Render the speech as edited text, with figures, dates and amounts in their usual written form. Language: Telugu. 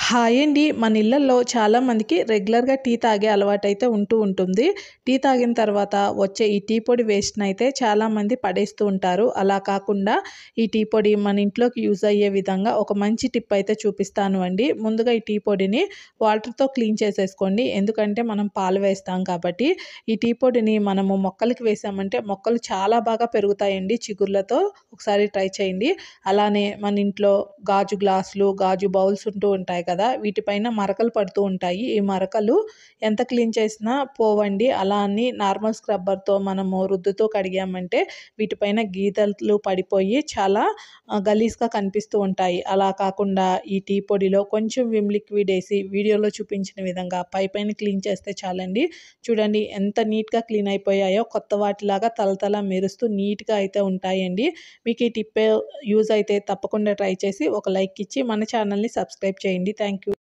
హాయ్ అండి. మన ఇళ్లల్లో చాలామందికి రెగ్యులర్‌గా టీ తాగే అలవాటైతే ఉంటుంది. టీ తాగిన తర్వాత వచ్చే ఈ టీ పొడి వేస్ట్‌నైతే చాలామంది పడేస్తూ ఉంటారు. అలా కాకుండా ఈ టీ పొడి మన ఇంట్లోకి యూజ్ అయ్యే విధంగా ఒక మంచి టిప్ అయితే చూపిస్తాను అండి. ముందుగా ఈ టీ పొడిని వాటర్‌తో క్లీన్ చేసేసుకోండి. ఎందుకంటే మనం పాలు వేస్తాం కాబట్టి. ఈ టీ పొడిని మనము మొక్కలకి వేసామంటే మొక్కలు చాలా బాగా పెరుగుతాయండి చిగుర్లతో. ఒకసారి ట్రై చేయండి. అలానే మన ఇంట్లో గాజు గ్లాసులు, గాజు బౌల్స్ ఉంటూ ఉంటాయి కదా! వీటిపైన మరకలు పడుతూ ఉంటాయి. ఈ మరకలు ఎంత క్లీన్ చేసినా పోవండి. అలా అని నార్మల్ స్క్రబ్బర్‌తో మనము రుద్దుతూ కడిగామంటే వీటిపైన గీతలు పడిపోయి చాలా గలీజ్‌గా కనిపిస్తూ ఉంటాయి. అలా కాకుండా ఈ టీ పొడిలో కొంచెం విమ్ లిక్విడ్ ఏసి వీడియోలో చూపించిన విధంగా పైపైన క్లీన్ చేస్తే చాలండి. చూడండి ఎంత నీట్‌గా క్లీన్ అయిపోయాయో కొత్త వాటిలాగా తళతళ మెరుస్తూ నీట్‌గా అయితే ఉంటాయండి. మీకు ఈ టిప్ యూజ్ అయితే తప్పకుండా ట్రై చేసి ఒక లైక్ ఇచ్చి మన ఛానల్‌ని సబ్స్క్రైబ్ చేయండి. Thank you.